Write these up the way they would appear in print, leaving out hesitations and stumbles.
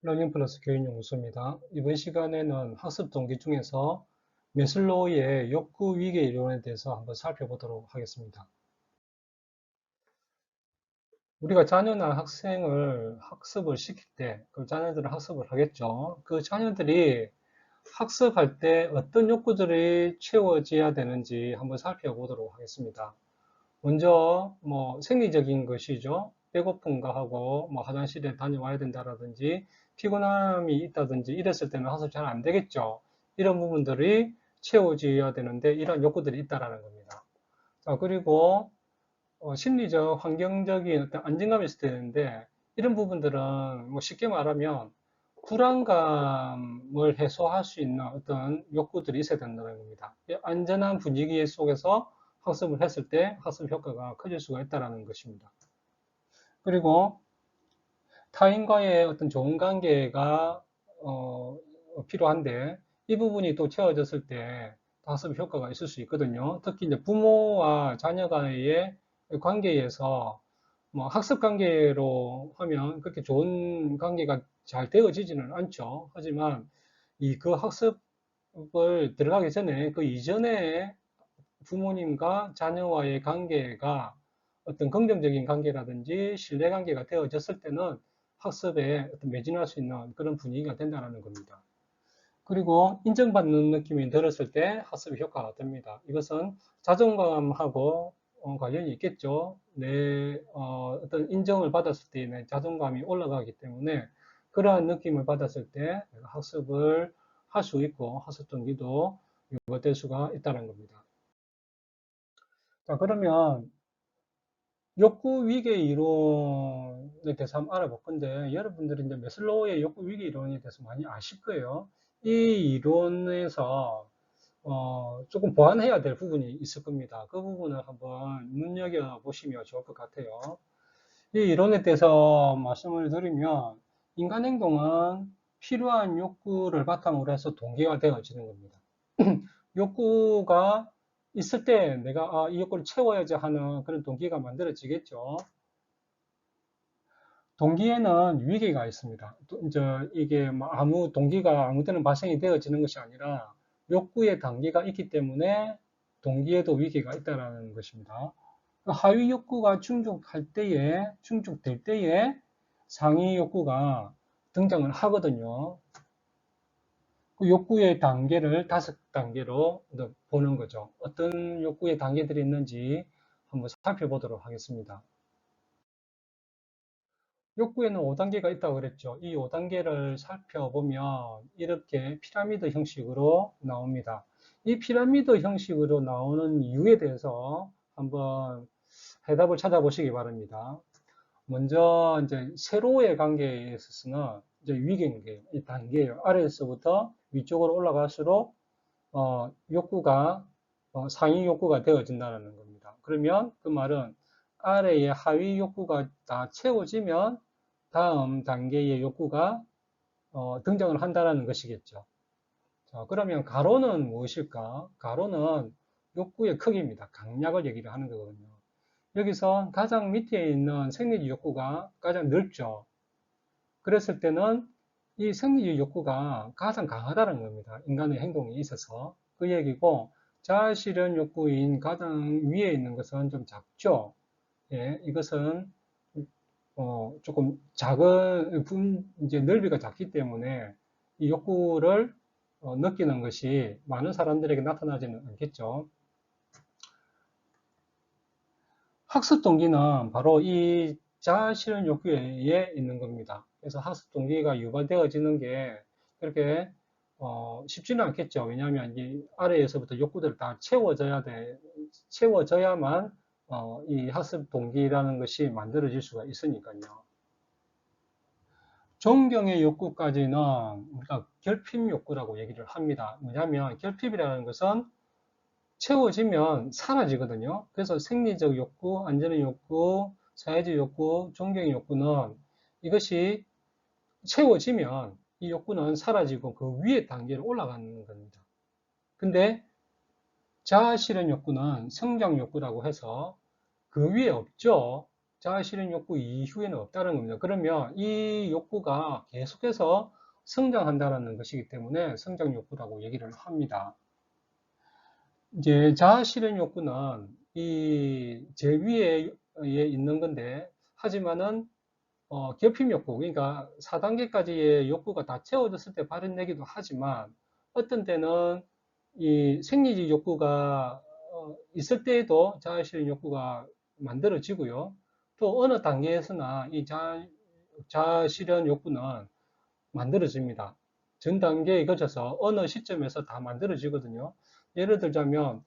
러닝플러스 교육연구소입니다. 이번 시간에는 학습 동기 중에서 매슬로우의 욕구 위계 이론에 대해서 한번 살펴보도록 하겠습니다. 우리가 자녀나 학생을 학습을 시킬 때, 그 자녀들은 학습을 하겠죠. 그 자녀들이 학습할 때 어떤 욕구들이 채워져야 되는지 한번 살펴보도록 하겠습니다. 먼저 생리적인 것이죠. 배고픈가 하고 화장실에 다녀와야 된다라든지 피곤함이 있다든지 이랬을 때는 학습 잘 안 되겠죠. 이런 부분들이 채워져야 되는데 이런 욕구들이 있다라는 겁니다. 자, 그리고 심리적, 환경적인 어떤 안정감이 있을 때인데 이런 부분들은 쉽게 말하면 불안감을 해소할 수 있는 어떤 욕구들이 있어야 된다는 겁니다. 안전한 분위기 속에서 학습을 했을 때 학습 효과가 커질 수가 있다는 것입니다. 그리고 타인과의 어떤 좋은 관계가 필요한데 이 부분이 또 채워졌을 때 학습 효과가 있을 수 있거든요. 특히 이제 부모와 자녀간의 관계에서 학습 관계로 하면 그렇게 좋은 관계가 잘 되어지지는 않죠. 하지만 그 학습을 들어가기 전에 그 이전에 부모님과 자녀와의 관계가 어떤 긍정적인 관계라든지 신뢰 관계가 되어졌을 때는 학습에 어떤 매진할 수 있는 그런 분위기가 된다는 겁니다. 그리고 인정받는 느낌이 들었을 때 학습이 효과가 됩니다. 이것은 자존감하고 관련이 있겠죠. 내 어떤 인정을 받았을 때 내 자존감이 올라가기 때문에 그러한 느낌을 받았을 때 내가 학습을 할 수 있고 학습 동기도 유발될 수가 있다는 겁니다. 자, 그러면 욕구 위계 이론에 대해서 한번 알아볼 건데, 여러분들이 이제 매슬로우의 욕구 위계 이론에 대해서 많이 아실 거예요. 이 이론에서 조금 보완해야 될 부분이 있을 겁니다. 그 부분을 한번 눈여겨보시면 좋을 것 같아요. 이 이론에 대해서 말씀을 드리면, 인간 행동은 필요한 욕구를 바탕으로 해서 동기화되어지는 겁니다. 욕구가 있을 때 내가 이 욕구를 채워야지 하는 그런 동기가 만들어지겠죠. 동기에는 위계가 있습니다. 이제 이게 아무 동기가 아무 때나 발생이 되어지는 것이 아니라 욕구의 단계가 있기 때문에 동기에도 위계가 있다는 것입니다. 하위 욕구가 충족될 때에 상위 욕구가 등장을 하거든요. 그 욕구의 단계를 5단계로 보는 거죠. 어떤 욕구의 단계들이 있는지 한번 살펴보도록 하겠습니다. 욕구에는 5단계가 있다고 그랬죠. 이 5단계를 살펴보면 이렇게 피라미드 형식으로 나옵니다. 이 피라미드 형식으로 나오는 이유에 대해서 한번 해답을 찾아보시기 바랍니다. 먼저 이제 세로의 관계에 있어서는 이제 위계관계, 이 단계예요. 아래에서부터 위쪽으로 올라갈수록 욕구가 상위 욕구가 되어진다는 겁니다. 그러면 그 말은 아래의 하위 욕구가 다 채워지면 다음 단계의 욕구가 등장을 한다는 것이겠죠. 자, 그러면 가로는 무엇일까? 가로는 욕구의 크기입니다. 강약을 얘기를 하는 거거든요. 여기서 가장 밑에 있는 생리적 욕구가 가장 넓죠. 그랬을 때는 이 생리적 욕구가 가장 강하다는 겁니다. 인간의 행동에 있어서. 그 얘기고, 자아실현 욕구인 가장 위에 있는 것은 좀 작죠. 예, 이것은 조금 이제 넓이가 작기 때문에 이 욕구를 느끼는 것이 많은 사람들에게 나타나지는 않겠죠. 학습 동기는 바로 이 자아 실현 욕구에 있는 겁니다. 그래서 학습 동기가 유발되어지는 게 그렇게 쉽지는 않겠죠. 왜냐하면 이 아래에서부터 욕구들을 다 채워져야만 이 학습 동기라는 것이 만들어질 수가 있으니까요. 존경의 욕구까지는 우리가 결핍 욕구라고 얘기를 합니다. 뭐냐면 결핍이라는 것은 채워지면 사라지거든요. 그래서 생리적 욕구, 안전의 욕구, 사회적 욕구, 존경의 욕구는 이것이 채워지면 이 욕구는 사라지고 그 위에 단계로 올라가는 겁니다. 근데 자아 실현 욕구는 성장 욕구라고 해서 그 위에 없죠. 자아실현 욕구 이후에는 없다는 겁니다. 그러면 이 욕구가 계속해서 성장한다는 것이기 때문에 성장 욕구라고 얘기를 합니다. 이제 자아실현 욕구는 이 제위에 있는 건데, 하지만은 결핍 욕구, 그러니까 4단계까지의 욕구가 다 채워졌을 때 발현되기도 하지만, 어떤 때는 이 생리적 욕구가 있을 때에도 자아실현 욕구가 만들어지고요. 또 어느 단계에서나 이 자아실현 욕구는 만들어집니다. 전 단계에 거쳐서 어느 시점에서 다 만들어지거든요. 예를 들자면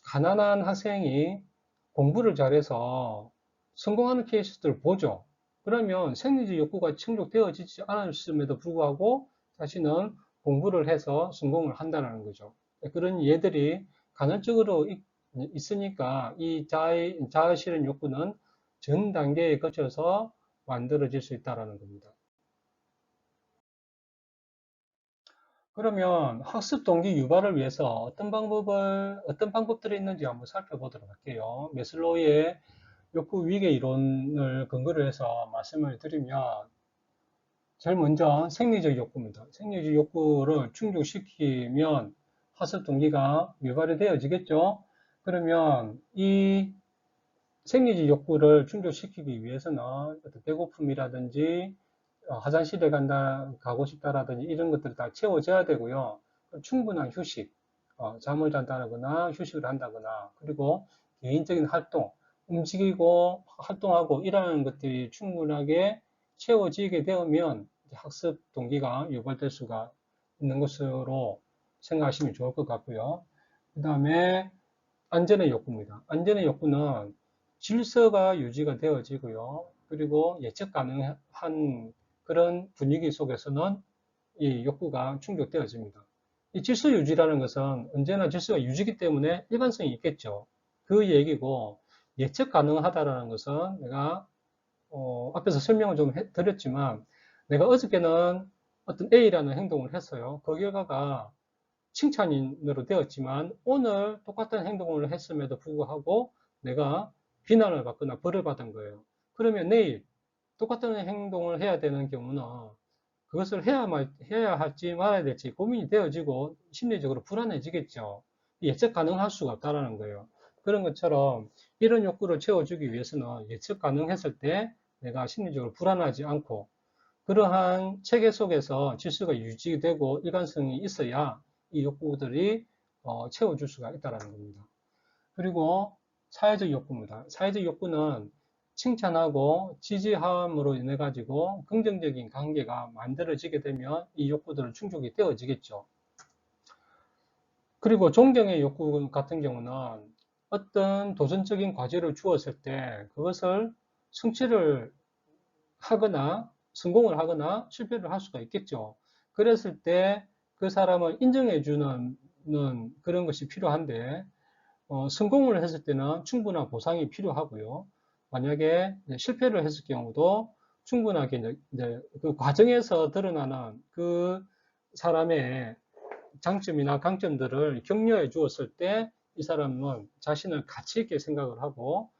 가난한 학생이 공부를 잘해서 성공하는 케이스들을 보죠. 그러면 생리적 욕구가 충족되어지지 않았음에도 불구하고 자신은 공부를 해서 성공을 한다는 거죠. 그런 예들이 간헐적으로 있으니까 이 자아실현 욕구는 전 단계에 거쳐서 만들어질 수 있다는 겁니다. 그러면 학습 동기 유발을 위해서 어떤 방법들이 있는지 한번 살펴보도록 할게요. 메슬로우의 욕구 위계 이론을 근거로 해서 말씀을 드리면, 제일 먼저 생리적 욕구입니다. 생리적 욕구를 충족시키면 학습 동기가 유발이 되어지겠죠. 그러면 이 생리적 욕구를 충족시키기 위해서는 어떤 배고픔이라든지 화장실에 가고 싶다라든지 이런 것들이 다 채워져야 되고요. 충분한 휴식, 잠을 잔다거나 휴식을 한다거나, 그리고 개인적인 활동, 움직이고 활동하고 이러는 것들이 충분하게 채워지게 되면 학습 동기가 유발될 수가 있는 것으로 생각하시면 좋을 것 같고요. 그 다음에 안전의 욕구입니다. 안전의 욕구는 질서가 유지가 되어지고요. 그리고 예측 가능한 그런 분위기 속에서는 이 욕구가 충족되어집니다. 이 질서 유지라는 것은 언제나 질서가 유지기 때문에 일관성이 있겠죠. 그 얘기고, 예측 가능하다라는 것은 내가 앞에서 설명을 좀 드렸지만, 내가 어저께는 어떤 A라는 행동을 했어요. 그 결과가 칭찬으로 되었지만 오늘 똑같은 행동을 했음에도 불구하고 내가 비난을 받거나 벌을 받은 거예요. 그러면 내일 똑같은 행동을 해야 되는 경우는 그것을 해야 할지 말아야 될지 고민이 되어지고 심리적으로 불안해지겠죠. 예측 가능할 수가 없다는 거예요. 그런 것처럼 이런 욕구를 채워주기 위해서는 예측 가능했을 때 내가 심리적으로 불안하지 않고, 그러한 체계 속에서 질서가 유지되고 일관성이 있어야 이 욕구들이 채워줄 수가 있다는 겁니다. 그리고 사회적 욕구입니다. 사회적 욕구는 칭찬하고 지지함으로 인해 가지고 긍정적인 관계가 만들어지게 되면 이 욕구들은 충족이 되어지겠죠. 그리고 존경의 욕구 같은 경우는 어떤 도전적인 과제를 주었을 때 그것을 성취를 하거나 성공을 하거나 실패를 할 수가 있겠죠. 그랬을 때 그 사람을 인정해주는 그런 것이 필요한데, 성공을 했을 때는 충분한 보상이 필요하고요. 만약에 실패를 했을 경우도 충분하게 이제 그 과정에서 드러나는 그 사람의 장점이나 강점들을 격려해 주었을 때 이 사람은 자신을 가치 있게 생각을 하고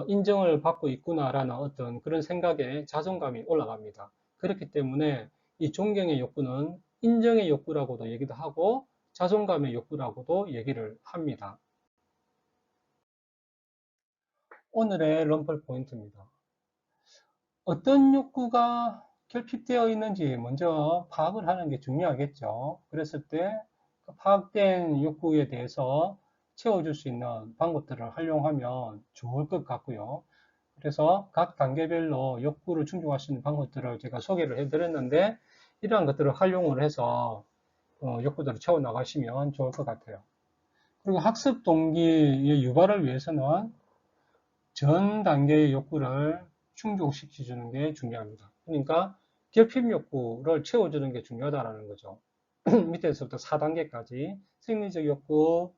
인정을 받고 있구나라는 어떤 그런 생각에 자존감이 올라갑니다. 그렇기 때문에 이 존경의 욕구는 인정의 욕구라고도 얘기도 하고 자존감의 욕구라고도 얘기를 합니다. 오늘의 럼플 포인트입니다. 어떤 욕구가 결핍되어 있는지 먼저 파악을 하는 게 중요하겠죠. 그랬을 때 파악된 욕구에 대해서 채워줄 수 있는 방법들을 활용하면 좋을 것 같고요. 그래서 각 단계별로 욕구를 충족할 수 있는 방법들을 제가 소개를 해드렸는데, 이러한 것들을 활용을 해서 욕구들을 채워나가시면 좋을 것 같아요. 그리고 학습 동기의 유발을 위해서는 전 단계의 욕구를 충족시켜주는 게 중요합니다. 그러니까 결핍 욕구를 채워주는 게 중요하다는 거죠. 밑에서부터 4단계까지 생리적 욕구,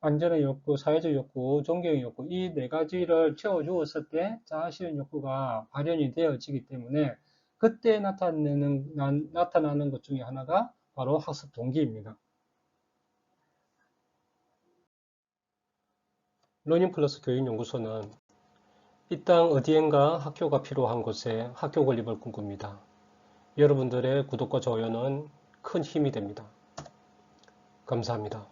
안전의 욕구, 사회적 욕구, 존경의 욕구, 이 네 가지를 채워주었을 때 자아실현 욕구가 발현이 되어지기 때문에 그때 나타나는 것 중에 하나가 바로 학습 동기입니다. 러닝 플러스 교육연구소는 이 땅 어디엔가 학교가 필요한 곳에 학교 건립을 꿈꿉니다. 여러분들의 구독과 좋아요는 큰 힘이 됩니다. 감사합니다.